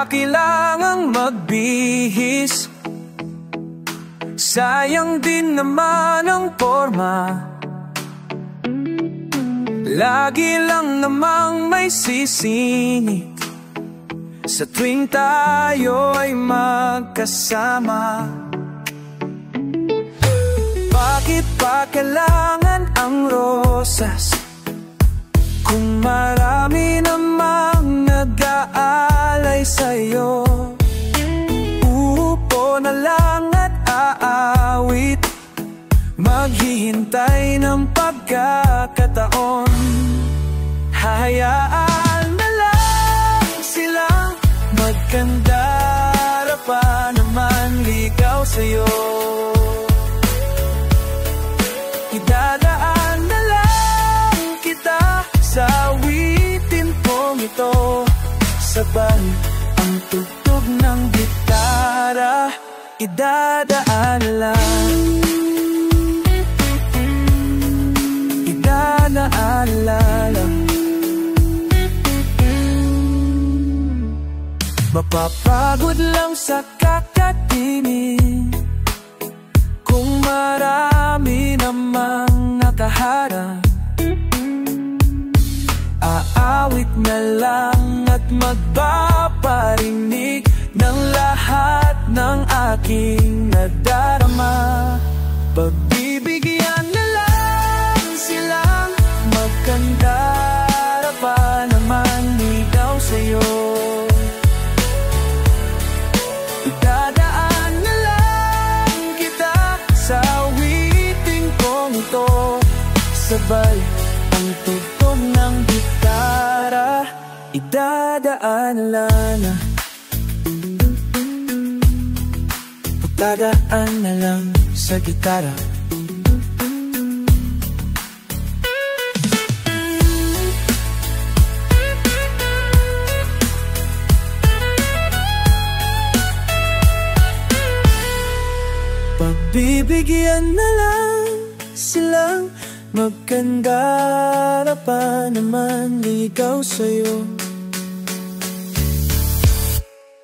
pa kailangang magbihis. Sayang din naman ang forma. Lagi lang namang may sisingit sa tuwing tayo ay magkasama. Bakit pa kailangan ang rosas kung marami namang nag-aalay sa'yo? Uupo na lang at aawit, maghihintay ng pagkakataon. Hayaan na lang silang magkandara pa naman ligaw sa'yo. Idadaan na lang kita sa awitin kong ito, sabay ang tugtog ng gitara. Idadaan lang, idadaan lang. Mapapagod lang sa kakatingin kung marami namang nakaharap. Aawit na lang at magpaparinig ng lahat ng aking nadarama. Pagbibigyan na lang silang magkandara pa naman ligaw sa'yo. Idadaan na lang kita sa awitin kong ito, sabay ang tugtog ng gitara. Idadaan lang, idadaan na lang sa gitara. Pagbibigyan na lang silang magkandara pa naman ligaw sa'yo.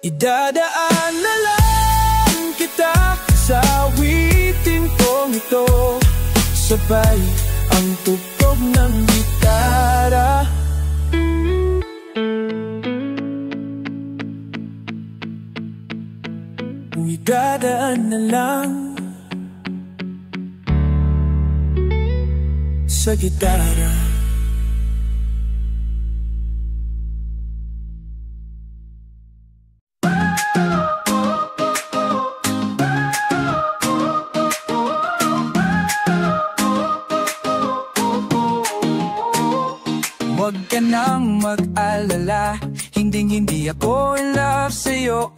Idadaan na lang kita sa awitin kong ito, sabay ang tugtog ng gitara. Idadaan na lang sa gitara. Huwag ka nang mag-alala, hindi ako in love sa'yo.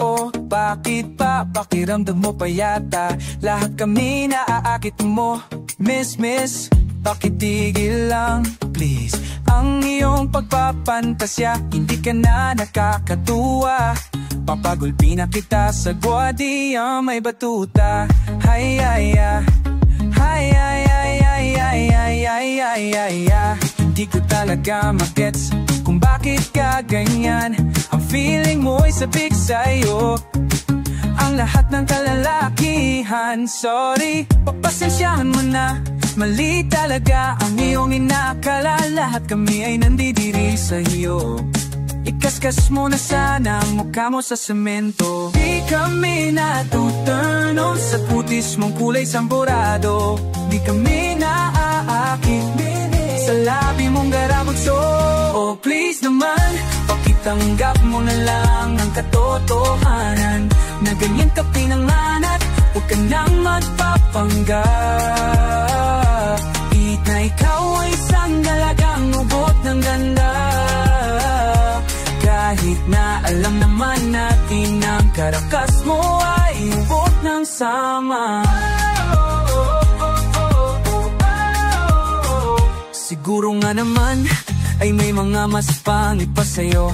Bakit pa? Pakiramdam mo pa yata lahat kami naaakit mo. Miss, pakitigil lang, please. Ang iyong pagpapantasya, hindi ka na nakakatuwa. Papagulpi na kita sa gwardiya may batuta. Hay, ay, ay, hay, ay, ay, ay, ay, ay, ay, ay, ay, ay. Hindi ko talaga magets kung bakit ka ganyan. Ang feeling mo'y sabik sa'yo ang lahat ng kalalakihan. Sorry, pagpasensyahan mo na, mali talaga ang iyong inakala. Lahat kami ay nandidiri sa iyo. Ikaskas mo na sana ang mukha mo sa semento. Di kami natuturn on sa putis mong kulay samburado. Di kami naaakit sa labi mong garabutso. Oh please naman, pakitanggap mo na lang ang katotohanan na ganyan ka pinanganak. Huwag ka nang magpapanggap na ikaw ay isang dalagang ubot ng ganda. Kahit na alam naman natin ang karakas mo ay ubot ng sama. Siguro nga naman ay may mga mas pangit pa sa'yo,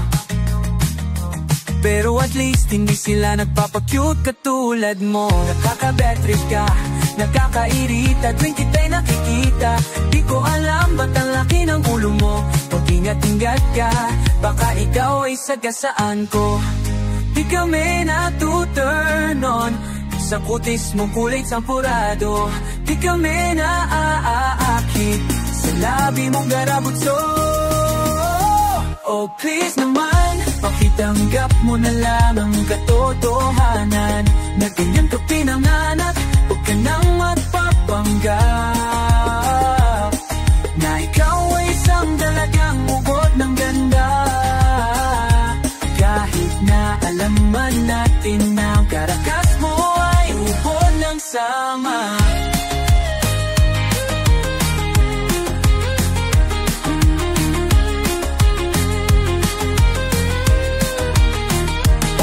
pero at least hindi sila nagpapakyut katulad mo. Nakaka-bad trip ka, nakakairita tuwing kita'y nakikita. Di ko alam ba't ang laki ng ulo mo. Pag ingat-ingat ka, baka ikaw ay sagasaan ko. di kami natuturn on. Sa kutis mong kulay sampurado, di kami naaakit. Sa labi mong garabutso, oh please naman, pakitanggap mo na lang ang katotohanan na ganyan ka pinanganak, huwag ka nang magpapanggap na ikaw ay isang dalagang ugot ng ganda. Kahit na alaman natin na ang karakas mo ay ubod ng sama.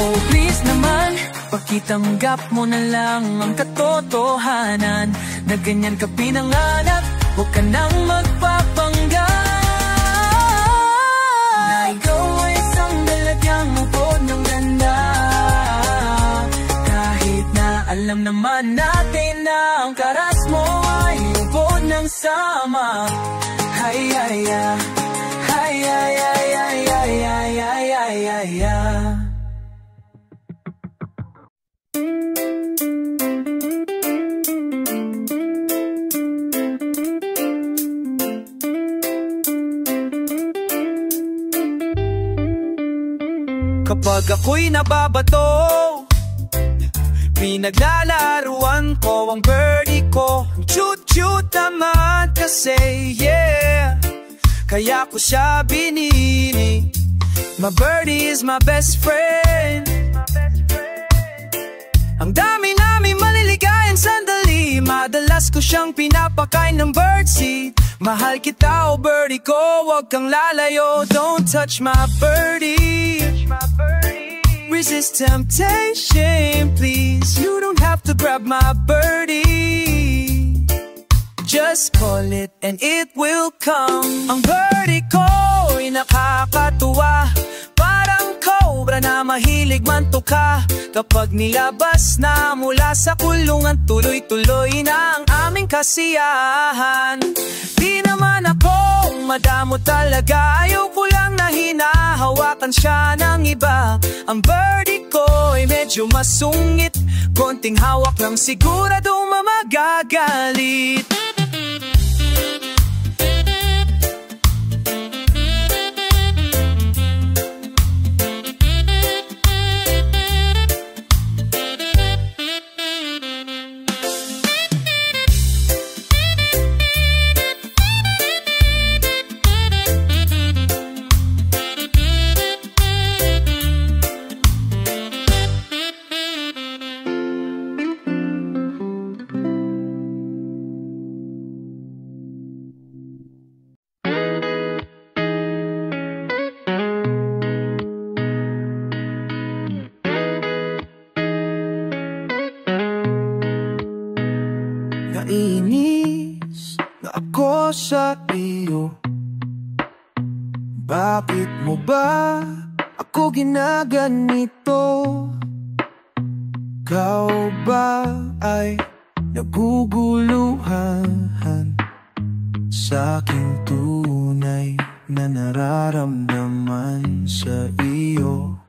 Oh please naman, pakitanggap mo na lang ang katotohanan na ganyan ka pinanganak, huwag ka nang magpapanggap na ikaw ay isang dalagang ubod ng ganda. Kahit na alam naman natin na ang karas mo ay ubod ng sama. Hay ay ay, hay ay ay ay ay ay ay ay ay ay. Kapag ako'y nababato, pinaglalaruan ko ang birdie ko. Cute-cute naman kasi, yeah, kaya ko siya binili. My birdie is my best friend. Ang dami namin maliligayan sandali, madalas ko siyang pinapakain ng birdseed. Mahal kita, oh birdie ko, huwag kang lalayo. Don't touch my birdie. Resist temptation, please. You don't have to grab my birdie. Just call it and it will come. Ang birdie ko ay nakakatuwa, parang cobra na mahilig mantuka. Kapag nilabas na mula sa kulungan, tuloy-tuloy na ang aming kasiyahan. Di naman ako madamo talaga, ayaw ko lang na hinahawakan siya ng iba. Ang birdie ko ay medyo masungit, konting hawak lang siguradong mamagagalit. Nainis na ako sa iyo. Bakit mo ba ako ginaganito? Ikaw ba ay naguguluhan sa aking tunay na nararamdaman sa iyo?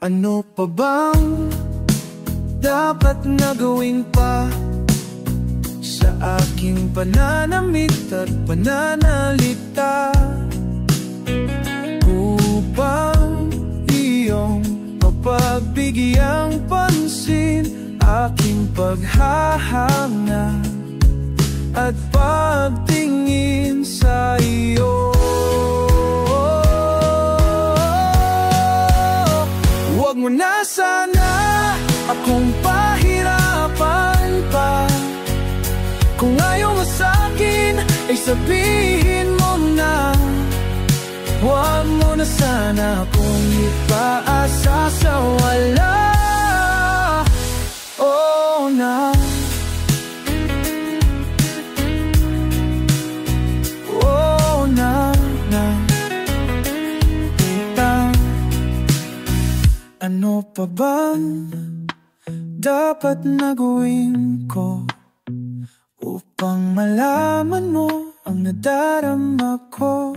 Ano pa bang dapat na gawin pa sa aking pananamit at pananalita upang iyong mapagbigyan pansin aking paghahanga at pagtingin sa iyo? Huwag mo na sana akong pahirapan pa. Kung ayaw mo sa'kin, ay sabihin mo na. Huwag mo na sana akong ipaasa sa wala. Oh na. Oh na na. Ano pa bang dapat na gawin ko upang malaman mo ang nadarama ko?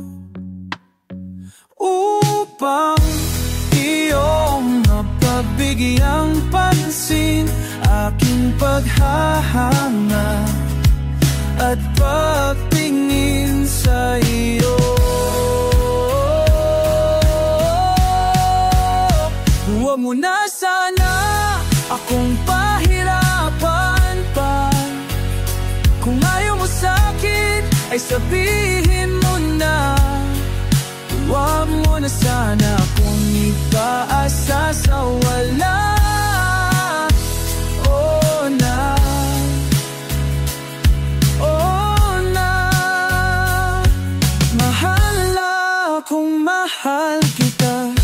Upang iyong mapabigyang pansin aking paghahanga at pagtingin sa iyo. Huwag mo na sana akong pahirapan pa. Kung ayaw mo sa'kin ay sabihin mo na. Huwag mo na sana akong ipaasa sa wala. Oh na, oh na. Mahal akong mahal kita.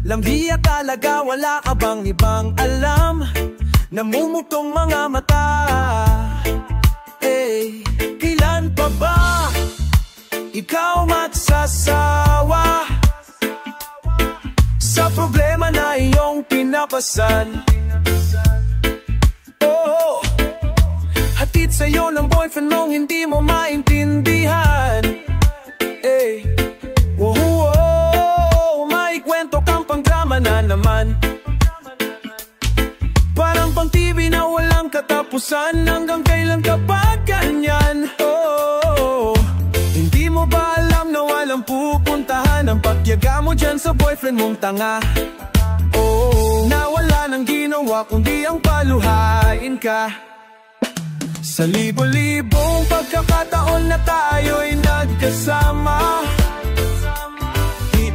Lambiya talaga, wala ka bang ibang alam? Namumutong mga mata. Kailan pa ba ikaw magsasawa sa problema na iyong pinapasan? Oh, hatid sa'yo ng boyfriend mong hindi mo maintindihan. Na naman parang pang TV na walang katapusan. Hanggang kailan ka pa ganyan? Oh, hindi mo ba alam na walang pupuntahan ang pagyaga mo dyan sa boyfriend mong tanga? Oh, na wala nang ginawa kundi ang paluhain ka. Sa libo-libong pagkakataon na tayo'y nagkasama,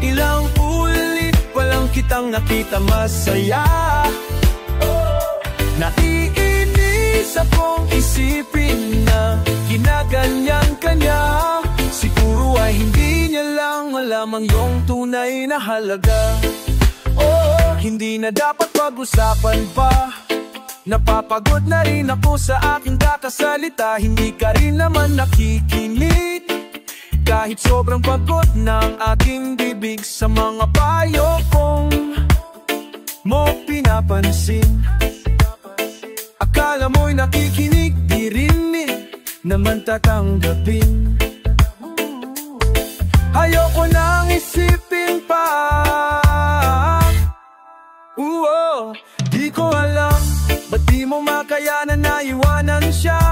ilang ulit walang kitang nakita masaya. Naiinis akong isipin na ginaganyan ka niya. Siguro ay hindi niya lang alam ang iyong tunay na halaga. Oh, hindi na dapat pag-usapan pa. Napapagod na rin ako sa aking kakasalita. Hindi ka rin naman nakikinig kahit sobrang pagod ng aking bibig sa mga payo kong mo pinapansin. Akala mo'y nakikinig, di rinig naman tatanggapin. Ayoko nang isipin pa. Di ko alam ba't di mo makayanan na iwanan siya.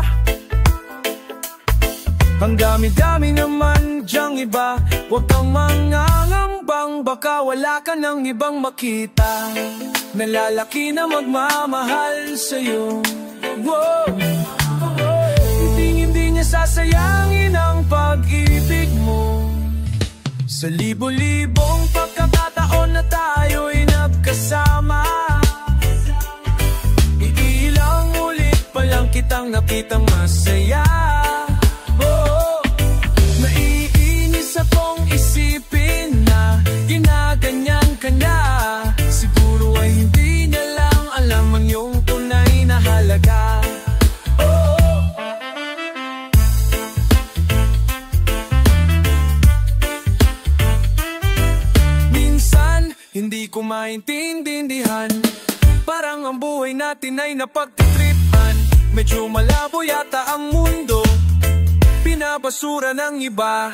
Ang dami-dami naman diyang iba. Huwag kang mangangambang, baka wala ka ng ibang makita na lalaki na magmamahal sa'yo. Hindi niya sasayangin ang pag-ibig mo. Sa libo-libong pagkakataon na tayo'y nagkasama, iilang ulit pa lang kitang nakitang masaya. Naiinis akong isipin na ginaganyan ka na. Siguro ay hindi niya lang alam ang iyong tunay na halaga. Minsan hindi ko maintindihan, parang ang buhay natin ay napagtitripan. Medyo malabo yata ang mundo, pinabasura ng iba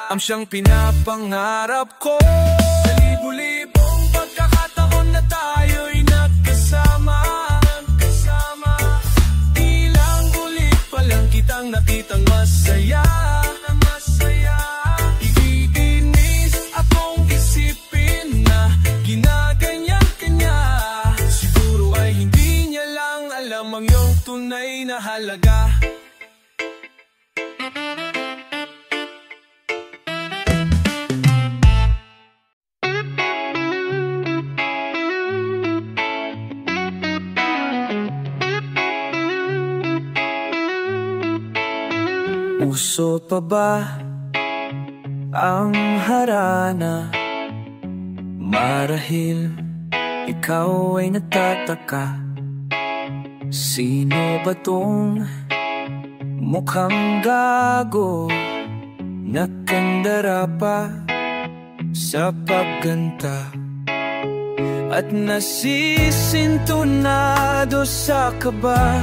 ang siyang pinapangarap ko. Sa libo-libong pagkakataon na tayo'y nagkasama, ilang ulit pa lang kitang nakitang masaya. Iinis akong isipin na ginaganyan ka niya. Siguro ay hindi niya lang alam puso pa ba ang harana? Marahil ikaw ay natataka, sino ba tong mukhang gago? Nakandara pa sa pagganta at nasisintunado sa kaba.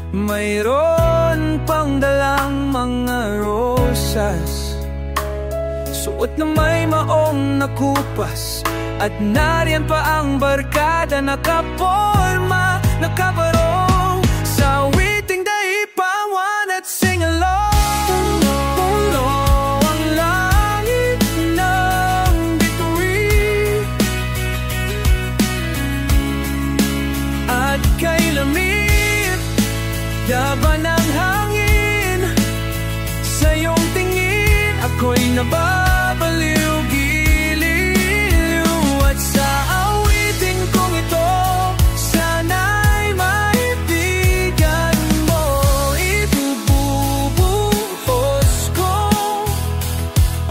Mayroon pang dalang mga rosas, suot na may maong nakupas, at nariyan pa ang barkada nakaporma, nakabarong sa witing daipawan at sing along. Puno ang langit ng bituin at kay lamig laban ng hangin. Sa iyong tingin ako'y nababaliw, giliw. At sa awiting kong ito, sana'y maibigan mo. Ibubuhos ko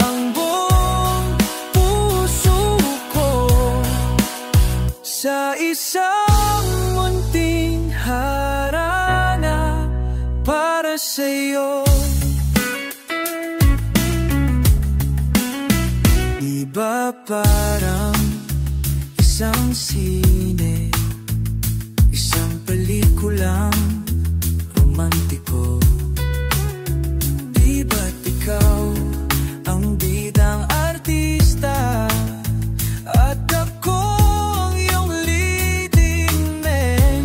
ang buong puso ko sa isang munting harana para sa'yo. Iba parang isang sine, isang pelikulang romantiko. Di ba't ikaw ang bidang artista at ako ang iyong leading man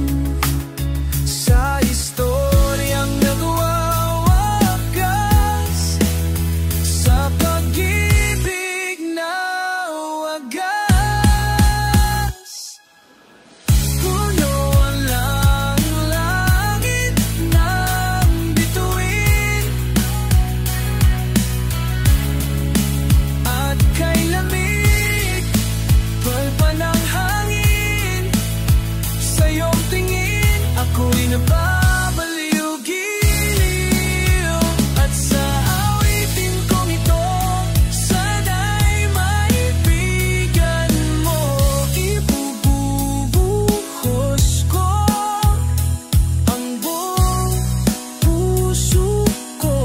sa istoryang nagwawakas sa pag-ibig na wagas. Puno ang langit ng bituin at kay lamig palpa ng hangin. Sa iyong tingin ako'y nababaliw, giliw. At sa awitin kong ito, sana'y maibigan mo. Ibubuhos ko ang buong puso ko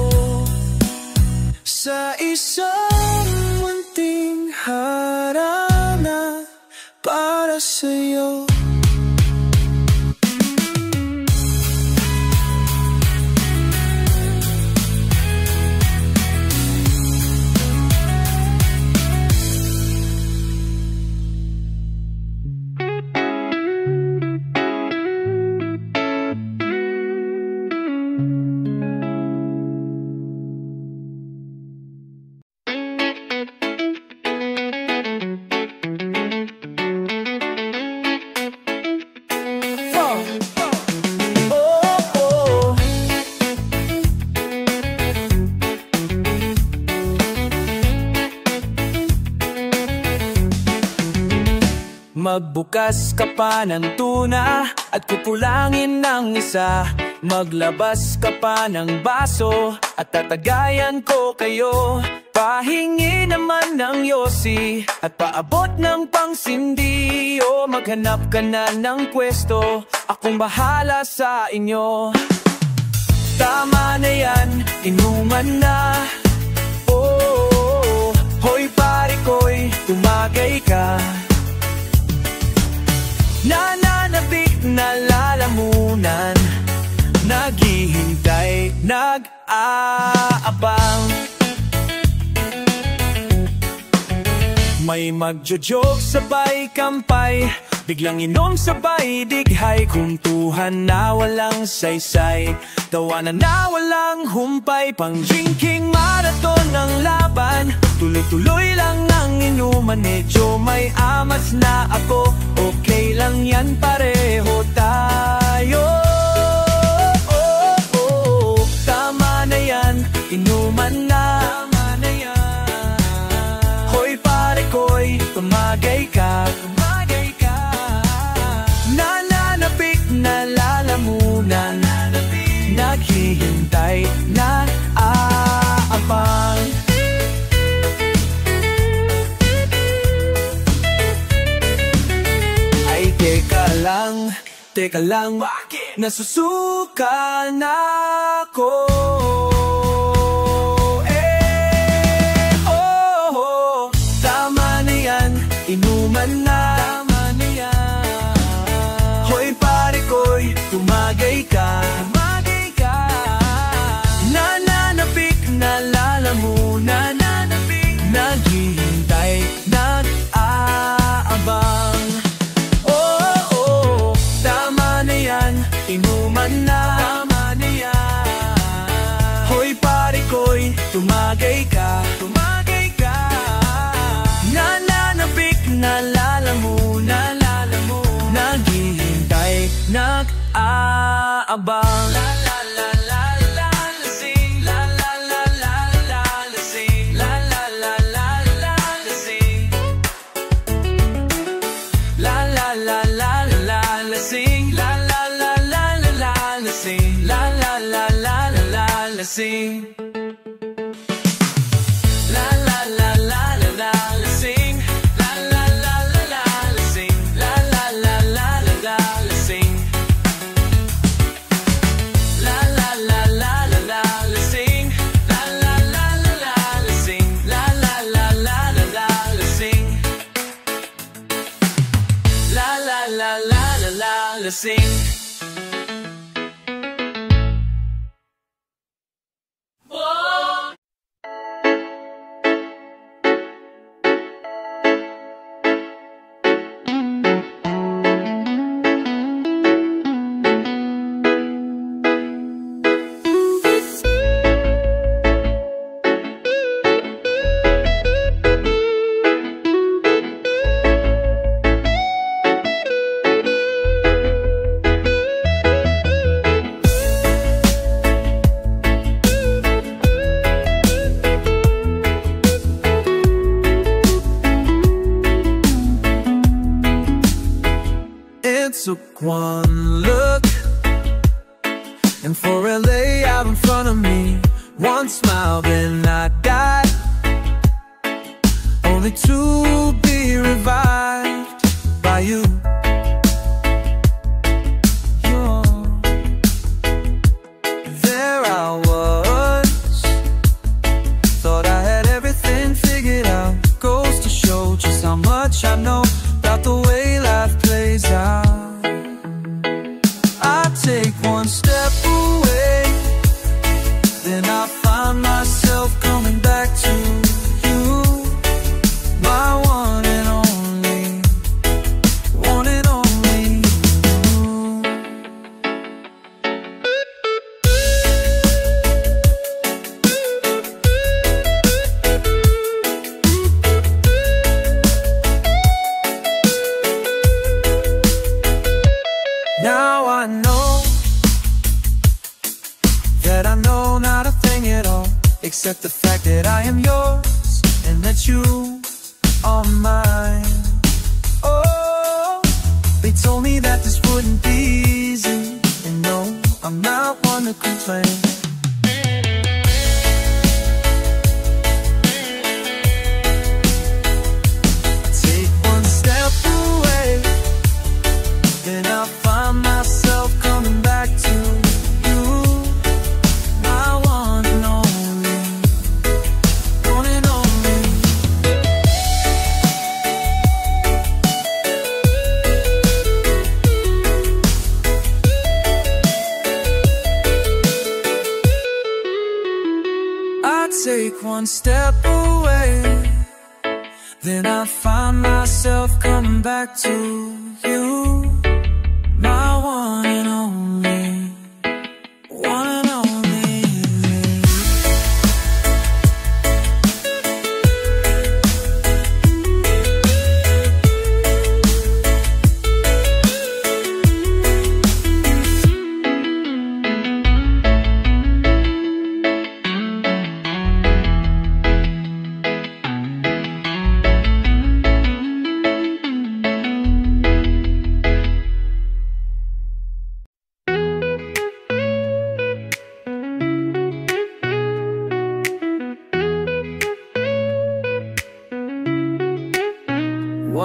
sa isang munting harana para sa'yo. Magbukas ka pa ng tuna at kukulangin ng isa. Maglabas ka pa ng baso at tatagayan ko kayo. Pahingi naman ng yosi at paabot ng pangsindi. O maghanap ka na ng pwesto, akong bahala sa inyo. Tama na yan, inuman na. Oh, hoy pare ko'y tumagay ka. Nananabik na lalamunan, naghihintay, nag-aabang. May magjo-joke sabay kampay, biglang inom sabay dighay. Kuntuhan na walang saysay, tawanan na walang humpay. Pang drinking marathon ng laban, tuloy-tuloy lang ang inuman. Medyo may amas na ako, okay lang yan, pareho tayo. Tama na yan, inuman na. Hoy pare ko'y tumagay ka. Nananapik na lalamunan, naghihintay na Teka lang, bakit? Nasusuka na ako. Tama na yan, inuman na. Tama na yan. Hoy pare ko'y, tumagay ka. Tumagay ka. Nananapik, nalalamunan. Nananapik, naghihintay, nag-aabang. Tama na yan, inuman na. Tama na yan. Hoy pare ko'y, tumagay ka. Tumagay ka. Nananapik, nalalamunan. Naghihintay, nag-aabang. La la la la la lasing. La la la la la lasing. La la la la la lasing. La la la la la lasing. La la la la la lasing. La la la la la lasing. La la la la la lasing. La la la la lasing. La la la la la lasing. La la la la la lasing. La la la la lasing. La la la la la lasing. La la la la la lasing. Took one look, and for LA out in front of me, one smile, then I got only to be revived by you. There I was, thought I had everything figured out. Goes to show just how much I know about the way life plays out. Take one step away, then I find myself coming back to you, my one and only, one and only you. Now I know that I know not a thing at all, except the fact that I am yours and that you are mine. Oh, they told me that this wouldn't be easy, and no, I'm not one to complain. Take one step away, then I find myself coming back to you, my one and only, one and only. I take one step away, then I find myself coming back to you, my one and only, one and only.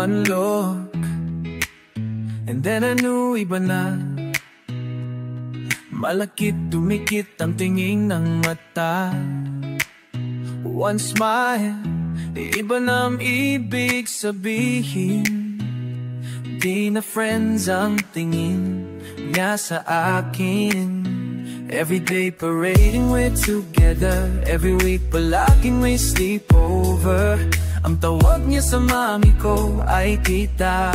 One look And then I knew iba na. Malakit dumikit ang tingin ng mata. One smile, iba nang ibig sabihin. Di na friends ang tingin niya sa akin. Everyday parading we're together. Every week palaging may sleepover. Ang tawag niya sa mami ko ay tita.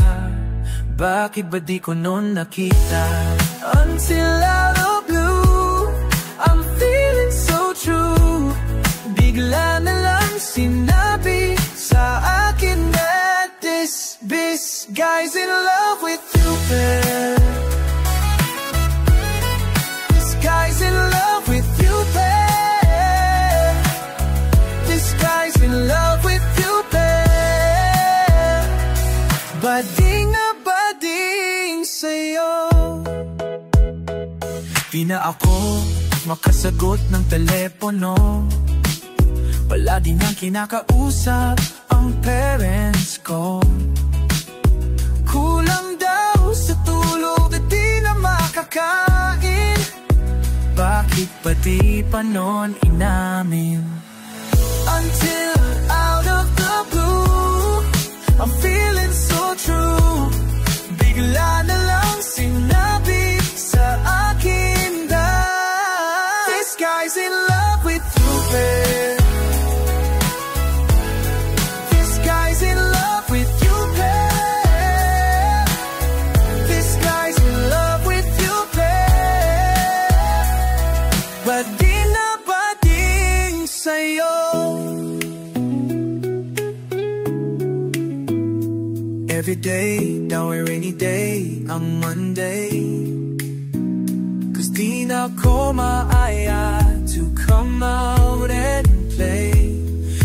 Bakit ba di ko nun nakita? Until out of blue, I'm feeling so true. Bigla na lang sinabi sa akin that this guy's in love with you, babe. This guy's in love with you, babe. This guy's in love with you, babe. Bading na bading sa'yo. Di na ako makasagot ng telepono. Palagi nang kinakausap ang parents ko. Kulang daw sa tulog at di na makakain. Bakit ba di pa nun inamin? Until out of the blue, I'm feeling so true. Bigla na lang sinabi sa akin na this guy's in love with you, babe. This guy's in love with you, babe. This guy's in love with you, babe. Bading na bading sa'yo. Every day, daw ay rainy day, ang Monday. Cause di na ko maaya to come out and play.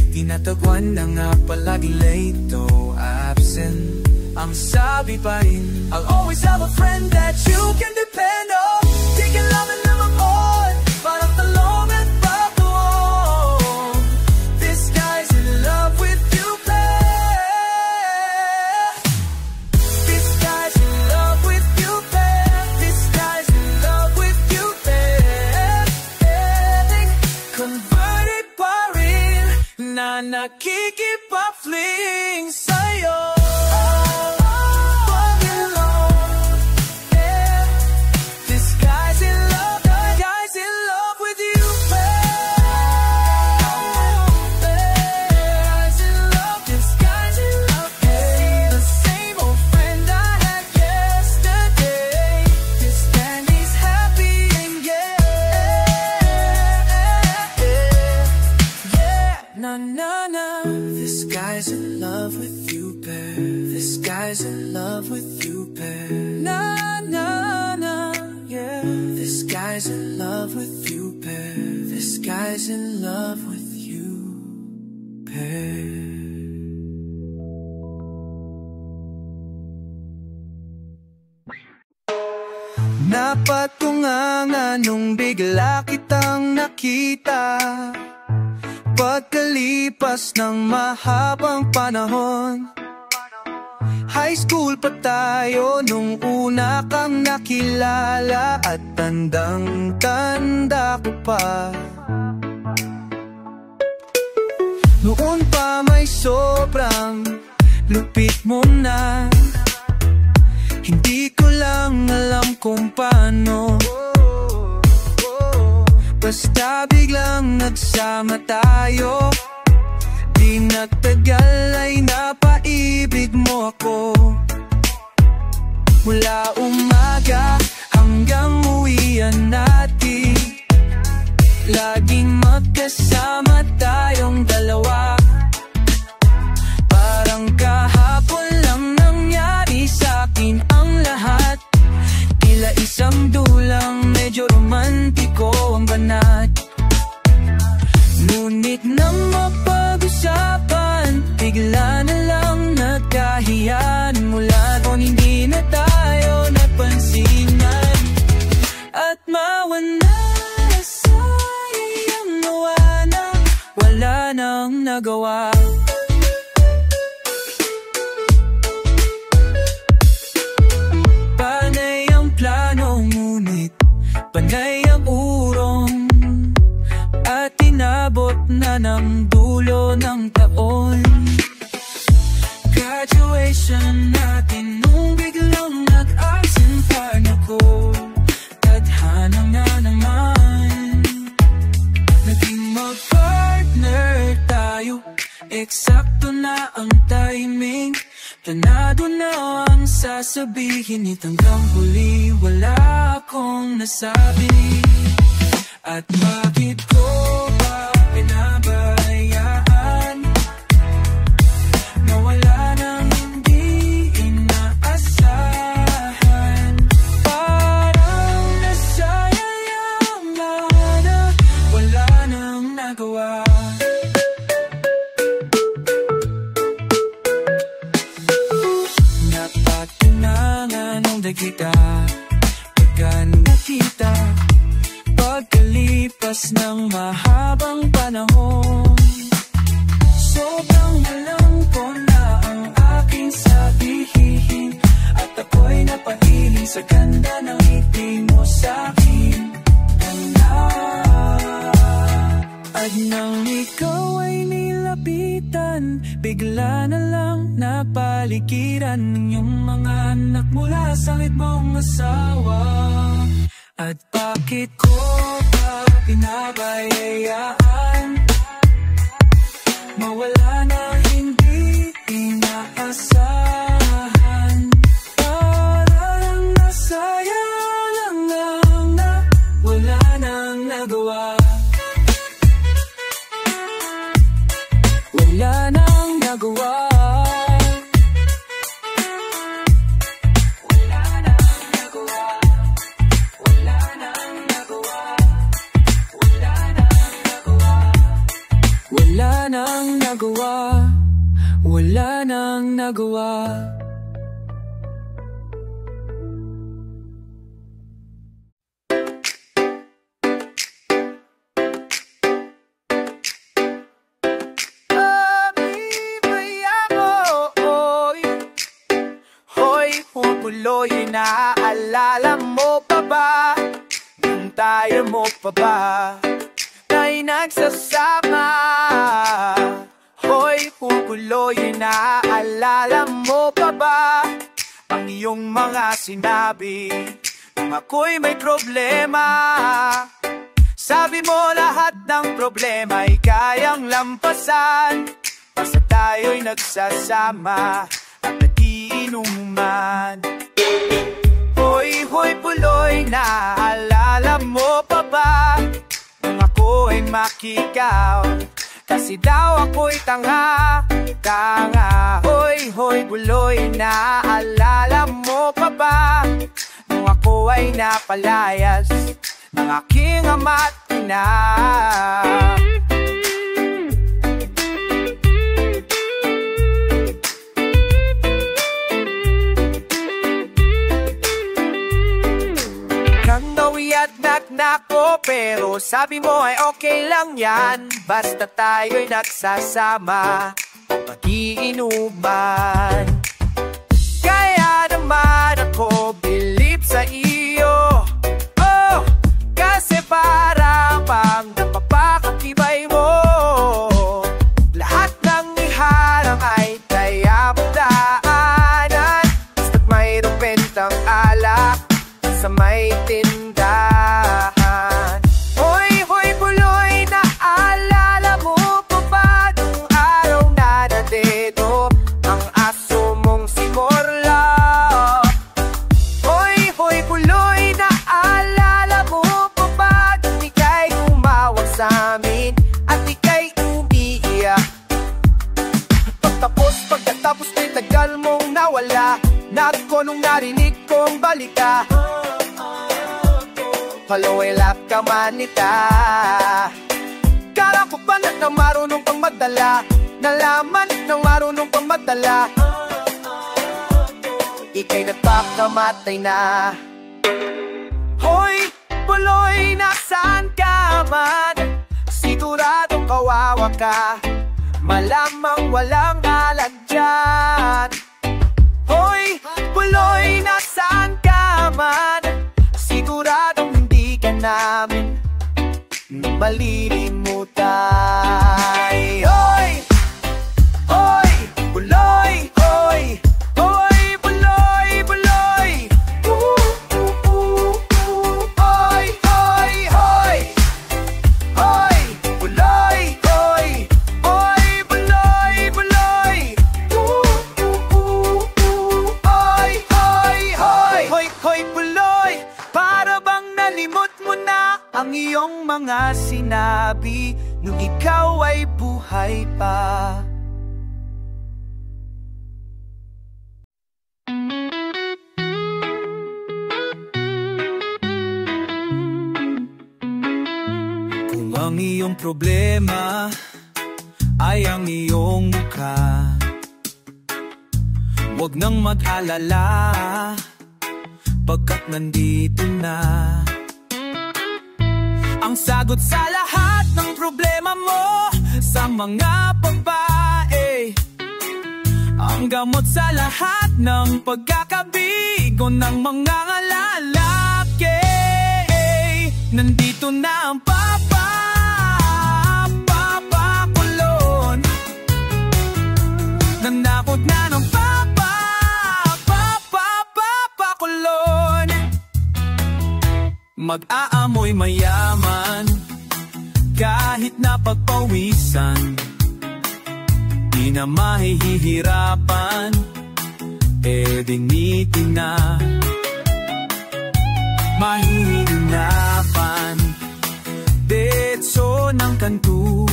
Di natagwan na nga palagi late o absent. Ang sabi pa rin, I'll always have a friend that you can depend on. Di kailangan na mag-on, parang talong at bagoong. This guy's in love with you, babe. This guy's in love with you, babe. This guy's in love with you, babe. Converted pa rin na nakikipag-fling sa'yo. This guy's in love with you, babe. This guy's in love with you, babe. Na na na, yeah. This guy's in love with you, babe. This guy's in love with you, babe. Napatungan nung bigla kitang nakita. Pagkalipas ng mahabang panahon, high school pa tayo nung una kang nakilala. At tandang-tanda ko pa, noon pa may sobrang lupit mo na. Hindi ko lang alam kung paano, basta biglang nagsama tayo. Di nagtagal ay napaibig mo ako. Mula umaga hanggang uwian natin, laging magkasama tayong dalawa. Parang kahapon lang nangyari sa'kin ang lahat. Tila isang dulang medyo romantiko ang banat. Ngunit nang mapag-usapan, bigla na lang nagkahiyan. Mula doon hindi na tayo nagpansinan. At mawanasay ang nawa na wala nang nagawa. na ng dulo ng taon. Graduation natin nung biglang nag-absent partner ko. Tadhana nga naman, naging mag-partner tayo. Eksakto na ang timing, planado na ang sasabihin. Hanggang huli wala akong nasabi. At bakit ko ba pinabayaan na wala nang hindi inaasahan? Parang nasayang na wala nang nagawa. Napatunangan ng dakita pagka nakita, pagkalipas ng mahabang panahon. Sobrang alam ko na ang aking sabihin, at ako'y napahiling sa ganda ng ngiti mo sa'kin. At nang ikaw ay nilapitan, bigla na lang napaligiran ng iyong mga anak mula sa mong asawa. At bakit ko ba pinabayaan mawala na hindi inaasahan? Parang nasayang lang na wala nang nagawa. Wala nang nagawa. Wala nang nagawa, wala nang nagawa. Hoy, hupuloy, naaalala mo pa ba? Nung tayo mo pa ba ay nagsasama? Hoy, hupuloy, naaalala mo pa ba ang iyong mga sinabi nung ako'y may problema? Sabi mo lahat ng problema ay kayang lampasan basta tayo'y nagsasama at nagiinuman. Hoy, hoy, puloy, naaalala mo pa ba nung ako'y makikaw? Kasi daw ako'y tanga, tanga. Hoy, hoy, puloy, naaalala mo pa ba nung ako ay napalayas ng aking ama't ina? At nagnako, pero sabi mo ay okay lang yan basta tayo'y nagsasama pag-iinuman. Kaya naman ako bilib sa iyo, oh, kasi parang pang napapakatibay mo. Lahat ng iharang ay kaya mo daanan basta't mayroong bentang alak sa may tindahan. Hoy, hoy, puloy, naalala mo pa ba nung araw na nandito ang aso mong si Morla? Hoy, hoy, puloy, naalala mo pa ba nung ika'y umawag sa amin at ika'y umiiyak? Pagkatapos na'y tagal mong nawala, nako nung narinig kong balita. Haloy lap ka manita. Kala ko ba na marunong pang magdala? Nalaman na marunong pang magdala. Ika'y nagpakamatay na. Hoy, puloy, nasaan ka man? Siguradong kawawa ka, malamang walang alam dyan. Hoy, puloy, nasaan ka man? Siguradong hindi ka namin malilimutan. nung ikaw ay buhay pa. Kung ang iyong problema ay ang iyong mukha, huwag nang mag-alala, pagkat nandito na ang sagot sa lahat ng problema mo, sa mga babae, ang gamot sa lahat ng pagkakabigo ng mga lalaki. Nandito na ang papakulon, nanakot na ng papakulon. Mag-aamoy mayaman kahit napagpawisan, di na mahihirapan, dinitin na mahihinapan. Detso ng kanto,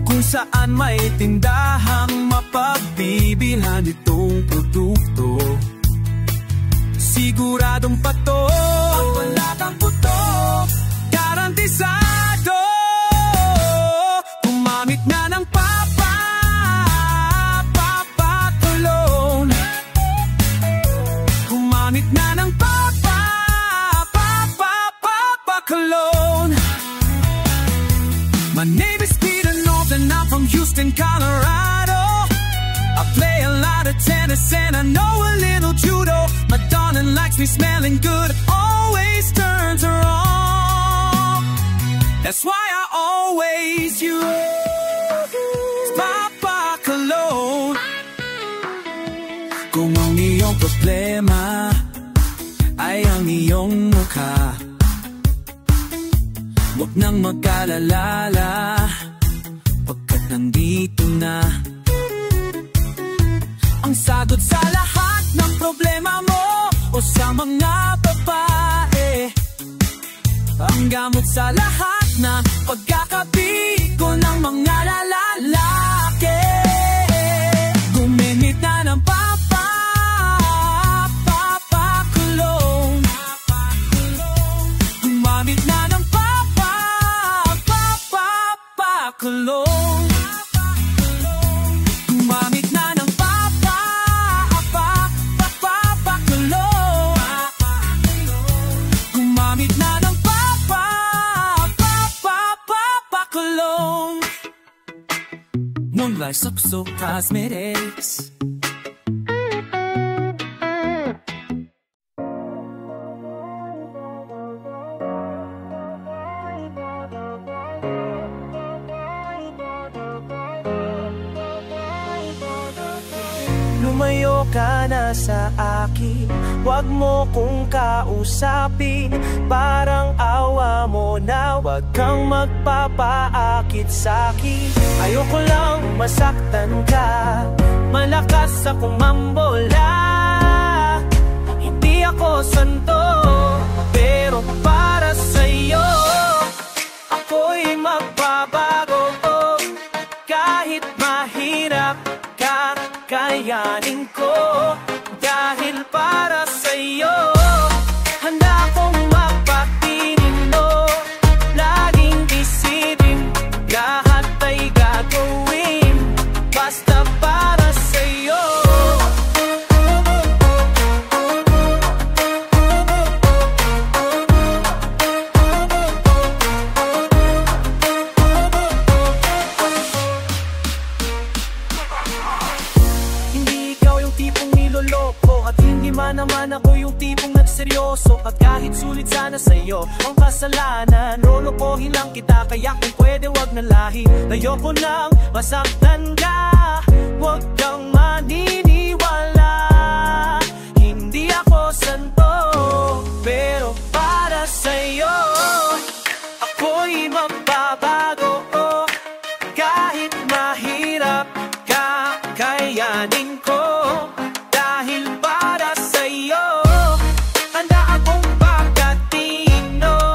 kung saan may tindahang mapagbibilhan itong produkto. Siguradong pato, pag wala kang puto, garantisado. Gumamit na ng papakulon, gumamit na ng papakulon. My name is Peter North and I'm from Houston, Colorado. I play a lot of tennis and I know a little judo. My darling likes me smelling good, always turns her on. That's why I always use Papa Cologne. Kung ang iyong problema ay ang iyong mukha, huwag nang mag-alala, pagkat nandito na ang sagot sa lahat ng problema mo, o sa mga babae, ang gamot sa lahat na pagkakabigo ng mga lalaki. Gumamit na ng papakulon, gumamit na ng papakulon, gumamit na ng gumamit na ng papakulon. Moonlight Suxo Cosmetics. Lumayo ka na sa akin, wag mo kong kausapin. Parang awa mo na, wag kang magpapaakit sa'kin. Ayoko lang masaktan ka, malakas akong mambola. Hindi ako santo, pero para sa'yo ako'y magbabago. Kahit mahirap, kakayanin ko. Dahil para sa'yo handa akong magpatino. Laging isipin, lahat ay gagawin, basta para sa'yo. Naman ako yung tipong nagseryoso, at kahit sulit sana sa'yo ang kasalanan, lolokohin lang kita. Kaya kung pwede wag na lahi, ayoko nang masaktan ka. Wag kang maniniwala, hindi ako santo, pero para sa'yo ako'y magbabago. Kahit mahirap, kakayanin ko. Dahil para sa'yo handa akong pagkatino.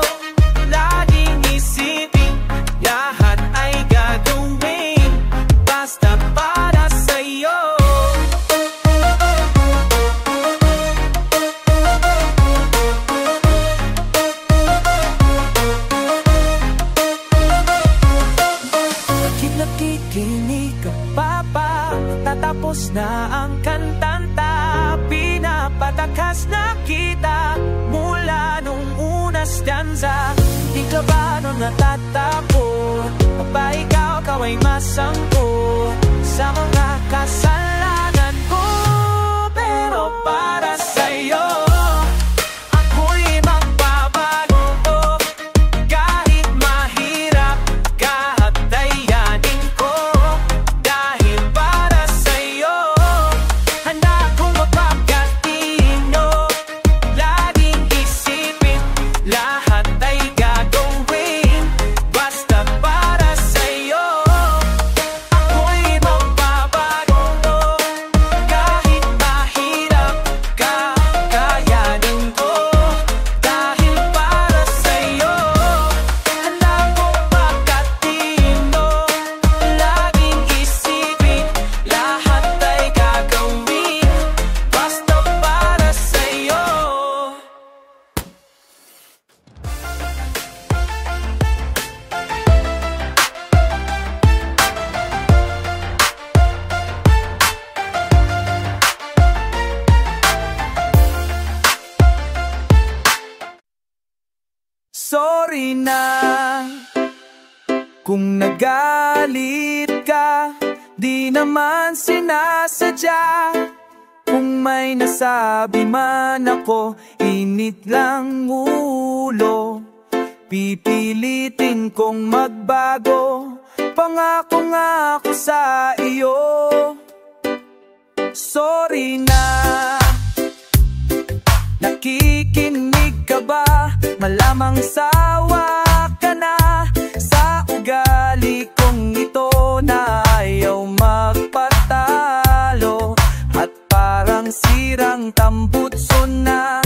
Laging isipin, Nakikinig ka pa ba? Tatapos na ang kantanta, pinapatakas na kita mula nung una stanza. Di ka ba nung natatakot? Ba ikaw ay masangkot sa mga kasalanan ko? Pero para sa'yo ako'y magbabago. Kahit mahirap kahit dayanin ko. Dahil para sa'yo handa akong mapagkatino. Laging isipin lahat ay gagawin. Basta para sa'yo ako'y magbabago. Kahit mahirap kakayanin ko. Dahil para sa'yo handa akong magkatino. Laging isipin lahat ay gagawin. Basta para sa'yo. Sorry na kung nagalit ka, di naman sinasadya. Kung may nasabi man ako, init lang ulo. Pipilitin kong magbago, pangako nga ako sa iyo. Sorry na. Nakikinig ka ba? Malamang sawa ka na sa ugali kong ito na ayaw magpatalo. At parang sirang tambutso na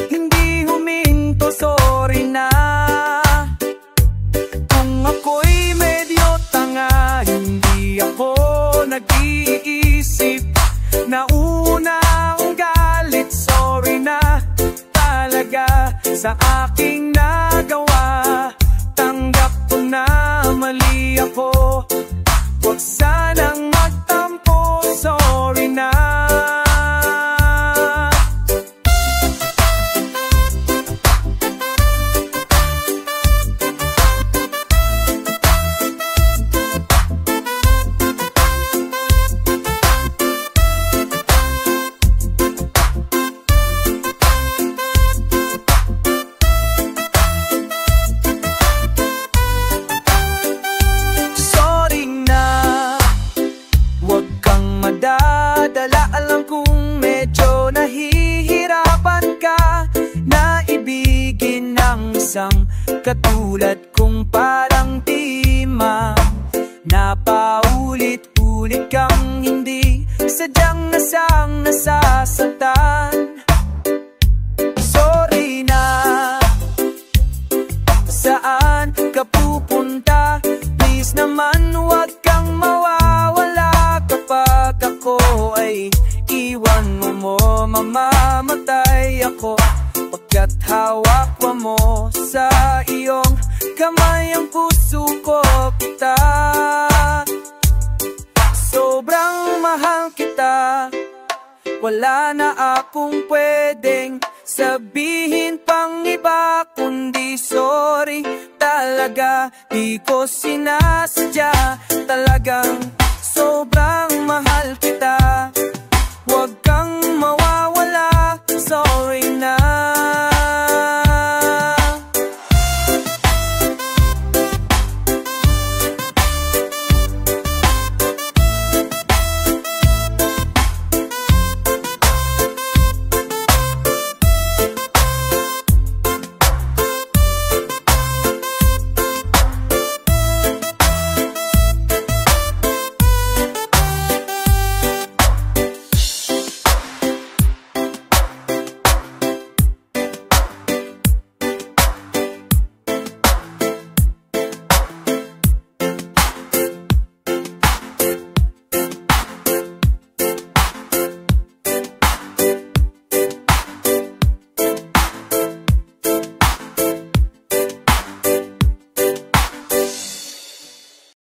hindi huminto, sorry na. Kung ako'y medyo tanga, hindi ako nag-iisip. Nauna ang galit, sorry na talaga sa aking nagawa. Tanggap ko na mali ako, huwag sanang magtampo, sorry na. Sorry na, huwag kang madadala. Alam kong medyo nahihirapan ka na ibigin ng isang katulad kong parang tima. Napaulit-ulit kang hindi sadyang nasasaktan. Sorry na. Saan ka pupunta? Please naman huwag kang mawawala. Kapag ako ay iwan mo, mamamatay ako. Pagkat hawak mo sa iyong kamay ang puso ko kita. Sobrang mahal kita, wala na akong pwedeng sabihin pang iba kundi sorry. Talaga di ko sinasadya, talagang sobrang mahal kita.